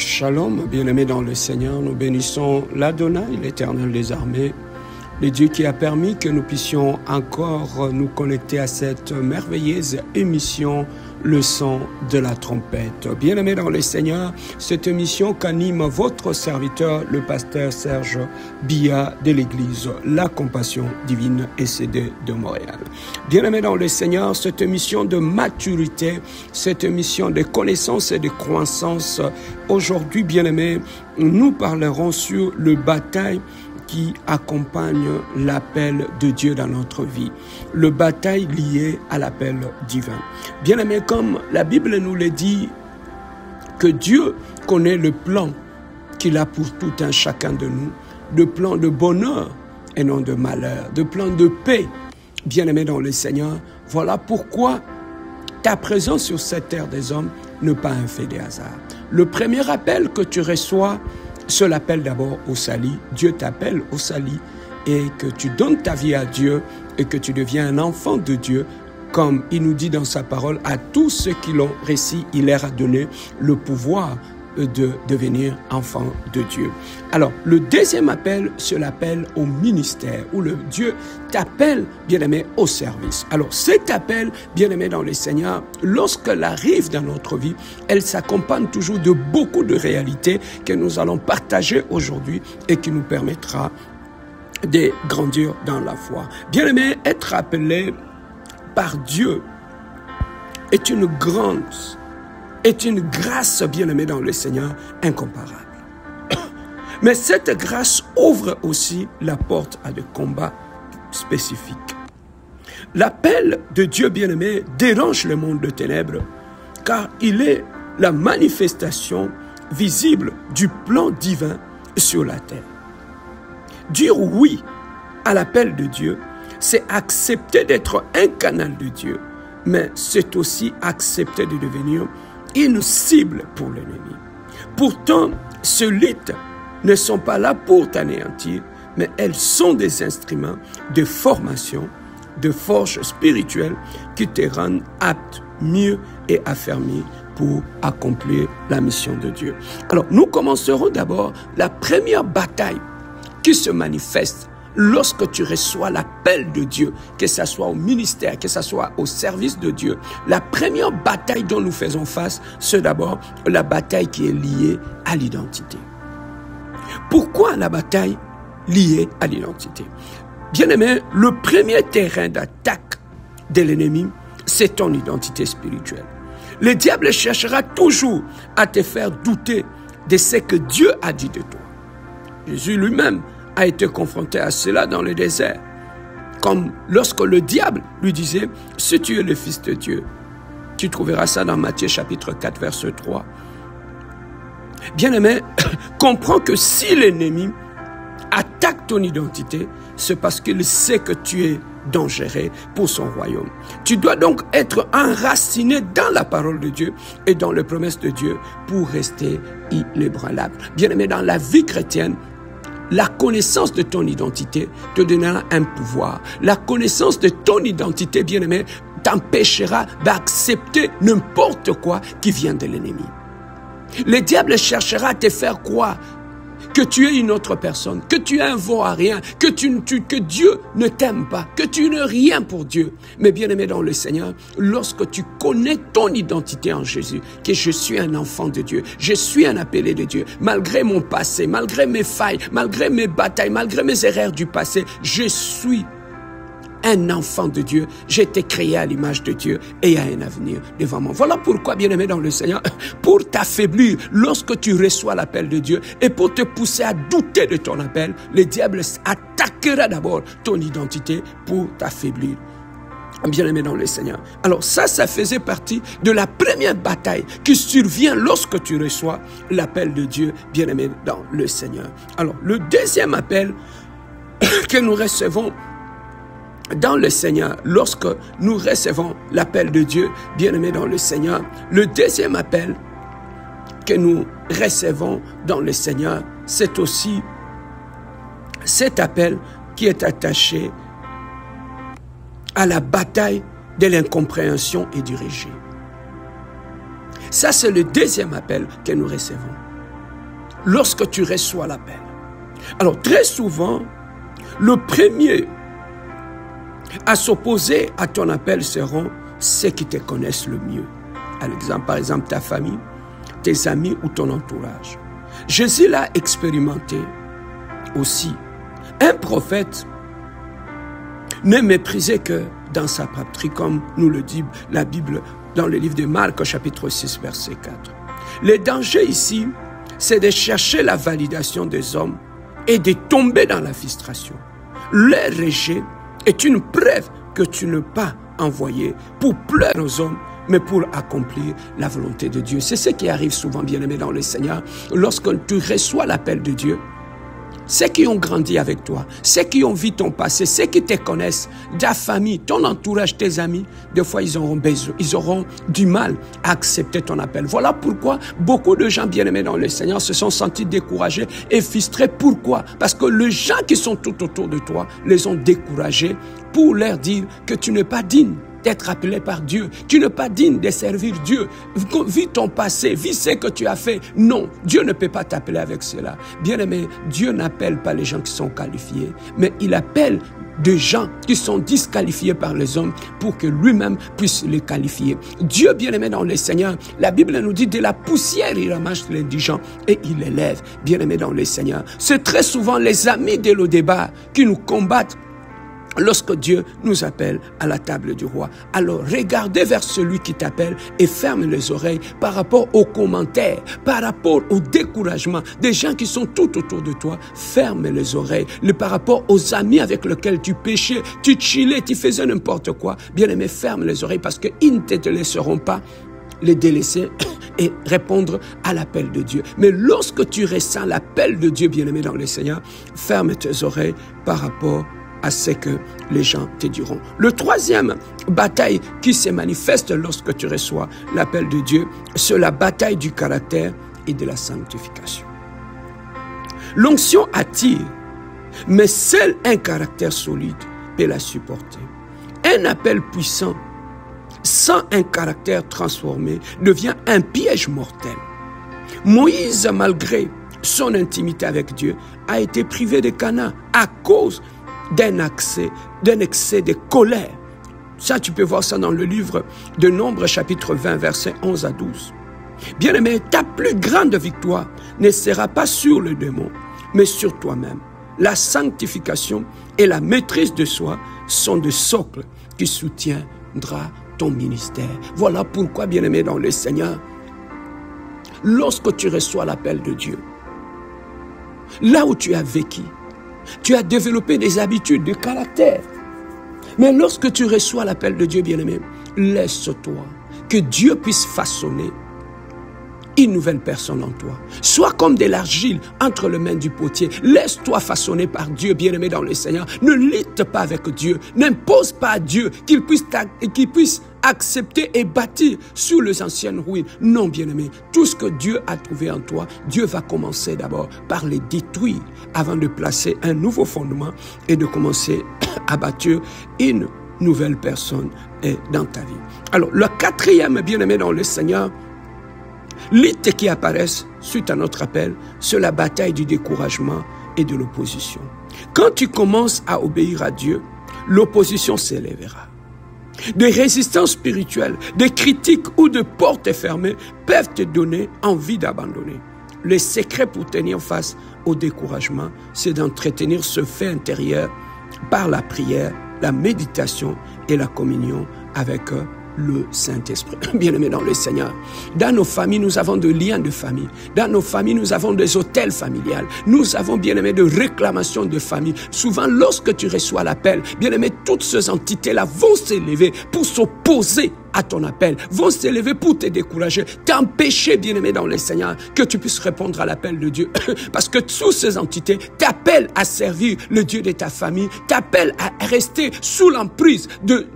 Shalom, bien-aimés dans le Seigneur, nous bénissons l'Adonai, l'Éternel des armées, le Dieu qui a permis que nous puissions encore nous connecter à cette merveilleuse émission, le son de la trompette. Bien-aimés dans le Seigneur, cette émission qu'anime votre serviteur, le pasteur Serge Bia de l'Église La Compassion Divine SCD de Montréal. Bien-aimés dans le Seigneur, cette émission de maturité, cette émission de connaissance et de croissance, aujourd'hui, bien-aimés, nous parlerons sur le bataille qui accompagne l'appel de Dieu dans notre vie. Le bataille lié à l'appel divin. Bien-aimés, comme la Bible nous le dit, que Dieu connaît le plan qu'il a pour tout un chacun de nous, le plan de bonheur et non de malheur, le plan de paix. Bien-aimés dans le Seigneur, voilà pourquoi ta présence sur cette terre des hommes n'est pas un fait de hasard. Le premier appel que tu reçois, c'est l'appel d'abord au salut. Dieu t'appelle au salut et que tu donnes ta vie à Dieu et que tu deviens un enfant de Dieu. Comme il nous dit dans sa parole, à tous ceux qui l'ont reçu, il leur a donné le pouvoir de devenir enfant de Dieu. Alors, le deuxième appel, c'est l'appel au ministère, où le Dieu t'appelle, bien-aimé, au service. Alors, cet appel, bien-aimé dans le Seigneur, lorsqu'elle arrive dans notre vie, elle s'accompagne toujours de beaucoup de réalités que nous allons partager aujourd'hui et qui nous permettra de grandir dans la foi. Bien-aimé, être appelé par Dieu est une grâce, bien-aimée dans le Seigneur, incomparable. Mais cette grâce ouvre aussi la porte à des combats spécifiques. L'appel de Dieu, bien-aimé, dérange le monde de ténèbres, car il est la manifestation visible du plan divin sur la terre. Dire oui à l'appel de Dieu, c'est accepter d'être un canal de Dieu, mais c'est aussi accepter de devenir une cible pour l'ennemi. Pourtant, ces luttes ne sont pas là pour t'anéantir, mais elles sont des instruments de formation, de force spirituelle qui te rendent apte, mieux et affermi pour accomplir la mission de Dieu. Alors, nous commencerons d'abord la première bataille qui se manifeste lorsque tu reçois l'appel de Dieu, que ce soit au ministère, que ce soit au service de Dieu. La première bataille dont nous faisons face, c'est d'abord la bataille qui est liée à l'identité. Pourquoi la bataille liée à l'identité? Bien-aimé, le premier terrain d'attaque de l'ennemi, c'est ton identité spirituelle. Le diable cherchera toujours à te faire douter de ce que Dieu a dit de toi. Jésus lui-même a été confronté à cela dans le désert. Comme lorsque le diable lui disait, si tu es le Fils de Dieu, tu trouveras ça dans Matthieu chapitre 4, verset 3. Bien-aimé, comprends que si l'ennemi attaque ton identité, c'est parce qu'il sait que tu es dangereux pour son royaume. Tu dois donc être enraciné dans la parole de Dieu et dans les promesses de Dieu pour rester inébranlable. Bien-aimé, dans la vie chrétienne, la connaissance de ton identité te donnera un pouvoir. La connaissance de ton identité, bien-aimé, t'empêchera d'accepter n'importe quoi qui vient de l'ennemi. Le diable cherchera à te faire croire que tu es une autre personne, que tu es un veau à rien, que Dieu ne t'aime pas, que tu n'es rien pour Dieu. Mais bien-aimé dans le Seigneur, lorsque tu connais ton identité en Jésus, que je suis un enfant de Dieu, je suis un appelé de Dieu, malgré mon passé, malgré mes failles, malgré mes batailles, malgré mes erreurs du passé, je suis un enfant de Dieu, j'ai été créé à l'image de Dieu et il y a un avenir devant moi. Voilà pourquoi, bien-aimé dans le Seigneur, pour t'affaiblir lorsque tu reçois l'appel de Dieu et pour te pousser à douter de ton appel, le diable attaquera d'abord ton identité pour t'affaiblir. Bien-aimé dans le Seigneur. Alors ça faisait partie de la première bataille qui survient lorsque tu reçois l'appel de Dieu, bien-aimé dans le Seigneur. Alors, le deuxième appel que nous recevons dans le Seigneur, lorsque nous recevons l'appel de Dieu, bien-aimé dans le Seigneur, le deuxième appel que nous recevons dans le Seigneur, c'est aussi cet appel qui est attaché à la bataille de l'incompréhension et du rejet. Ça, c'est le deuxième appel que nous recevons. lorsque tu reçois l'appel. Alors, très souvent, le premier à s'opposer à ton appel seront ceux qui te connaissent le mieux. Par exemple, ta famille, tes amis ou ton entourage. Jésus l'a expérimenté aussi. Un prophète n'est méprisé que dans sa patrie, comme nous le dit la Bible dans le livre de Marc, chapitre 6, verset 4. Le danger ici, c'est de chercher la validation des hommes et de tomber dans la frustration. Le rejet est une preuve que tu n'es pas envoyé pour plaire aux hommes, mais pour accomplir la volonté de Dieu. C'est ce qui arrive souvent, bien-aimé dans le Seigneur, lorsque tu reçois l'appel de Dieu. Ceux qui ont grandi avec toi, ceux qui ont vu ton passé, ceux qui te connaissent, ta famille, ton entourage, tes amis, des fois ils auront du mal à accepter ton appel. Voilà pourquoi beaucoup de gens bien-aimés dans le Seigneur se sont sentis découragés et frustrés. Pourquoi? Parce que les gens qui sont tout autour de toi les ont découragés pour leur dire que tu n'es pas digne d'être appelé par Dieu. Tu n'es pas digne de servir Dieu. Vis ton passé, vis ce que tu as fait. Non, Dieu ne peut pas t'appeler avec cela. Bien-aimé, Dieu n'appelle pas les gens qui sont qualifiés, mais il appelle des gens qui sont disqualifiés par les hommes pour que lui-même puisse les qualifier. Dieu, bien-aimé dans le Seigneur, la Bible nous dit de la poussière, il ramasse l'indigent et il l'élève. Bien-aimé dans le Seigneur, c'est très souvent les amis de l'au-débat qui nous combattent lorsque Dieu nous appelle à la table du roi. Alors regardez vers celui qui t'appelle et ferme les oreilles par rapport aux commentaires, par rapport au découragement des gens qui sont tout autour de toi. Ferme les oreilles par rapport aux amis avec lesquels tu péchais, tu chillais, tu faisais n'importe quoi. Bien-aimé, ferme les oreilles parce qu'ils ne te laisseront pas les délaisser et répondre à l'appel de Dieu. Mais lorsque tu ressens l'appel de Dieu, bien-aimé dans le Seigneur, ferme tes oreilles par rapport à ce que les gens te diront. Le troisième bataille qui se manifeste lorsque tu reçois l'appel de Dieu, c'est la bataille du caractère et de la sanctification. L'onction attire, mais seul un caractère solide peut la supporter. Un appel puissant, sans un caractère transformé, devient un piège mortel. Moïse, malgré son intimité avec Dieu, a été privé de Canaan à cause d'un excès de colère. Ça, tu peux voir ça dans le livre de Nombres, chapitre 20, versets 11 à 12. Bien-aimé, ta plus grande victoire ne sera pas sur le démon, mais sur toi-même. La sanctification et la maîtrise de soi sont des socles qui soutiendra ton ministère. Voilà pourquoi, bien-aimé dans le Seigneur, lorsque tu reçois l'appel de Dieu, là où tu as vécu, tu as développé des habitudes, des caractères. Mais lorsque tu reçois l'appel de Dieu, bien-aimé, laisse-toi que Dieu puisse façonner une nouvelle personne en toi. Sois comme de l'argile entre les mains du potier. Laisse-toi façonner par Dieu, bien-aimé dans le Seigneur. Ne lutte pas avec Dieu. N'impose pas à Dieu qu'il puisse accepter et bâtir sur les anciennes ruines. Non, bien-aimé, tout ce que Dieu a trouvé en toi, Dieu va commencer d'abord par les détruire avant de placer un nouveau fondement et de commencer à bâtir une nouvelle personne dans ta vie. Alors, le quatrième, bien-aimé dans le Seigneur, lutte qui apparaissent suite à notre appel, c'est la bataille du découragement et de l'opposition. Quand tu commences à obéir à Dieu, l'opposition s'élèvera. Des résistances spirituelles, des critiques ou des portes fermées peuvent te donner envie d'abandonner. Le secret pour tenir face au découragement, c'est d'entretenir ce fait intérieur par la prière, la méditation et la communion avec le Saint-Esprit. Bien-aimés dans le Seigneur, dans nos familles, nous avons des liens de famille. Dans nos familles, nous avons des hôtels familiales. Nous avons, bien-aimés, de réclamations de famille. Souvent, lorsque tu reçois l'appel, bien-aimés, toutes ces entités-là vont s'élever pour s'opposer à ton appel, vont s'élever pour te décourager, t'empêcher, bien-aimé dans le Seigneur, que tu puisses répondre à l'appel de Dieu. Parce que toutes ces entités t'appellent à servir le Dieu de ta famille, t'appellent à rester sous l'emprise de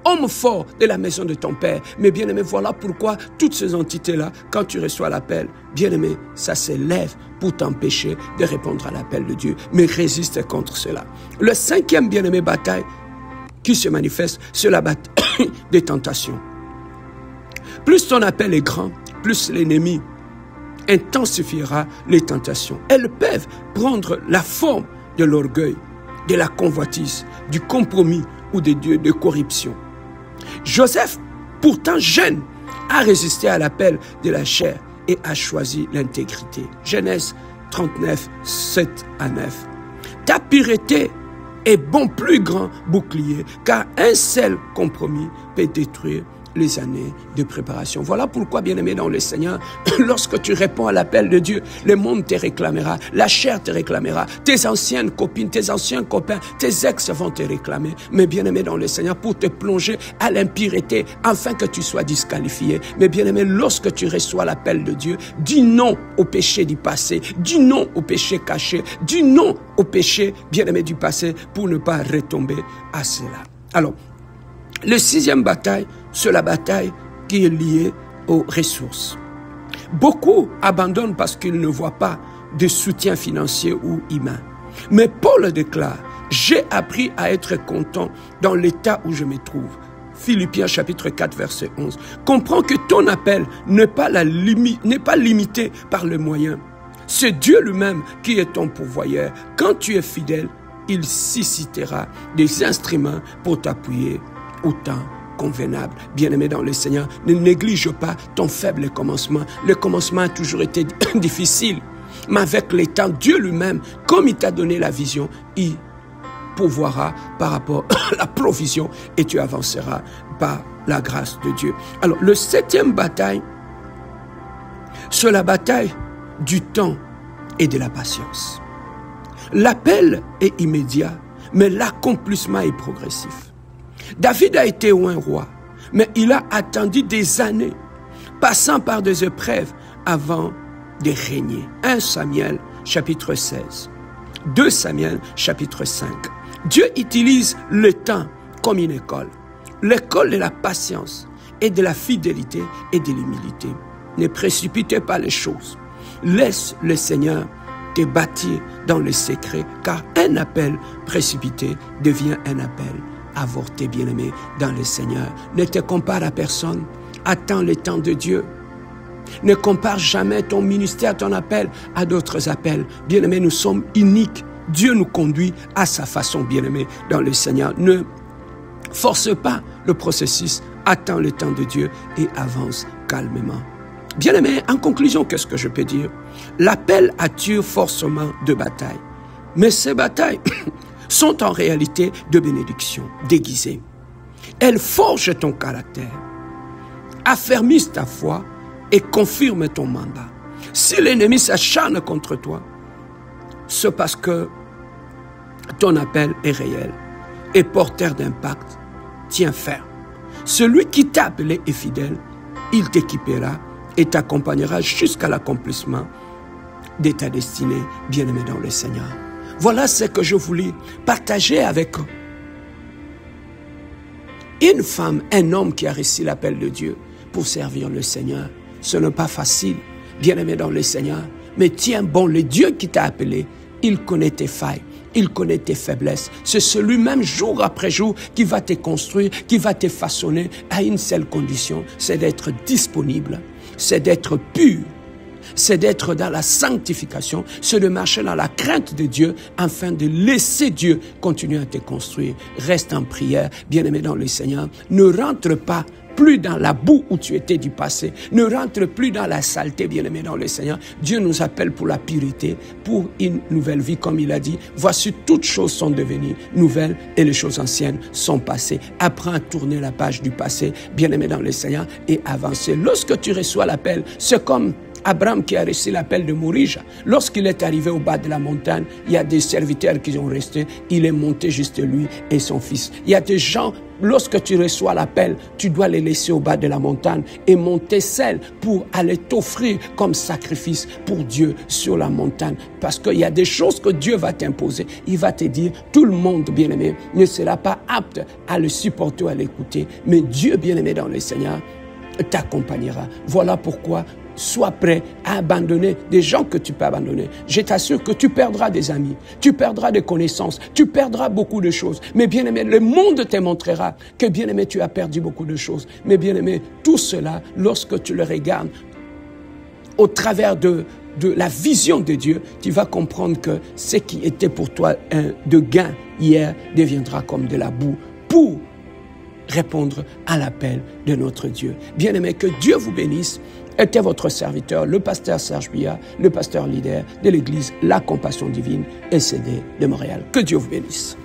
homme fort de la maison de ton Père. Mais bien-aimé, voilà pourquoi toutes ces entités-là, quand tu reçois l'appel, bien-aimé, ça s'élève pour t'empêcher de répondre à l'appel de Dieu. Mais résiste contre cela. Le cinquième, bien-aimé, bataille qui se manifeste, c'est la bataille des tentations. Plus ton appel est grand, plus l'ennemi intensifiera les tentations. Elles peuvent prendre la forme de l'orgueil, de la convoitise, du compromis ou de corruption. Joseph, pourtant jeune, a résisté à l'appel de la chair et a choisi l'intégrité. Genèse 39, 7 à 9. Ta pureté est bon plus grand bouclier, car un seul compromis peut détruire les années de préparation. Voilà pourquoi, bien-aimé dans le Seigneur, lorsque tu réponds à l'appel de Dieu, le monde te réclamera, la chair te réclamera, tes anciennes copines, tes anciens copains, tes ex vont te réclamer. Mais bien-aimé dans le Seigneur, pour te plonger à l'impureté, afin que tu sois disqualifié. Mais bien-aimé, lorsque tu reçois l'appel de Dieu, dis non au péché du passé, dis non au péché caché, dis non au péché, bien-aimé, du passé, pour ne pas retomber à cela. Alors, le 6e bataille, c'est la bataille qui est liée aux ressources. Beaucoup abandonnent parce qu'ils ne voient pas de soutien financier ou humain. Mais Paul déclare, j'ai appris à être content dans l'état où je me trouve. Philippiens chapitre 4 verset 11. Comprends que ton appel n'est pas limité par les moyens. C'est Dieu lui-même qui est ton pourvoyeur. Quand tu es fidèle, il suscitera des instruments pour t'appuyer au temps convenable. Bien-aimé dans le Seigneur, ne néglige pas ton faible commencement. Le commencement a toujours été difficile. Mais avec le temps, Dieu lui-même, comme il t'a donné la vision, il pourvoira par rapport à la provision et tu avanceras par la grâce de Dieu. Alors, le 7e bataille, c'est la bataille du temps et de la patience. L'appel est immédiat, mais l'accomplissement est progressif. David a été un roi, mais il a attendu des années, passant par des épreuves avant de régner. 1 Samuel chapitre 16, 2 Samuel chapitre 5. Dieu utilise le temps comme une école. L'école de la patience et de la fidélité et de l'humilité. Ne précipitez pas les choses. Laisse le Seigneur te bâtir dans le secret, car un appel précipité devient un appel avorté, bien-aimé dans le Seigneur. Ne te compare à personne. Attends le temps de Dieu. Ne compare jamais ton ministère, ton appel à d'autres appels. Bien-aimé, nous sommes uniques. Dieu nous conduit à sa façon, bien-aimé dans le Seigneur. Ne force pas le processus. Attends le temps de Dieu et avance calmement. Bien-aimé, en conclusion, qu'est-ce que je peux dire? L'appel attire forcément de batailles. Mais ces batailles sont en réalité de bénédictions déguisées. Elles forgent ton caractère, affermissent ta foi et confirment ton mandat. Si l'ennemi s'acharne contre toi, c'est parce que ton appel est réel et porteur d'impact. Tiens ferme. Celui qui t'a appelé est fidèle, il t'équipera et t'accompagnera jusqu'à l'accomplissement de ta destinée, bien-aimé dans le Seigneur. Voilà ce que je voulais partager avec eux. Une femme, un homme qui a reçu l'appel de Dieu pour servir le Seigneur. Ce n'est pas facile, bien-aimé dans le Seigneur. Mais tiens bon, le Dieu qui t'a appelé, il connaît tes failles, il connaît tes faiblesses. C'est celui-même jour après jour qui va te construire, qui va te façonner à une seule condition, c'est d'être disponible, c'est d'être pur. C'est d'être dans la sanctification, c'est de marcher dans la crainte de Dieu afin de laisser Dieu continuer à te construire. Reste en prière, bien-aimé dans le Seigneur. Ne rentre pas plus dans la boue où tu étais du passé. Ne rentre plus dans la saleté, bien-aimé dans le Seigneur. Dieu nous appelle pour la pureté, pour une nouvelle vie, comme il a dit. Voici, toutes choses sont devenues nouvelles et les choses anciennes sont passées. Apprends à tourner la page du passé, bien-aimé dans le Seigneur, et avancer. Lorsque tu reçois l'appel, c'est comme Abraham qui a reçu l'appel de mourir. Lorsqu'il est arrivé au bas de la montagne, il y a des serviteurs qui ont resté. Il est monté juste lui et son fils. Il y a des gens, lorsque tu reçois l'appel, tu dois les laisser au bas de la montagne et monter seul pour aller t'offrir comme sacrifice pour Dieu sur la montagne. Parce qu'il y a des choses que Dieu va t'imposer. Il va te dire, tout le monde, bien-aimé, ne sera pas apte à le supporter ou à l'écouter. Mais Dieu, bien-aimé dans le Seigneur, t'accompagnera. Voilà pourquoi sois prêt à abandonner des gens que tu peux abandonner. Je t'assure que tu perdras des amis, tu perdras des connaissances, tu perdras beaucoup de choses. Mais bien-aimé, le monde te montrera que bien-aimé, tu as perdu beaucoup de choses. Mais bien-aimé, tout cela, lorsque tu le regardes au travers de la vision de Dieu, tu vas comprendre que ce qui était pour toi de gain hier deviendra comme de la boue pour répondre à l'appel de notre Dieu. Bien-aimés, que Dieu vous bénisse. Était votre serviteur, le pasteur Serge Biya, le pasteur leader de l'église La Compassion Divine SCD de Montréal. Que Dieu vous bénisse.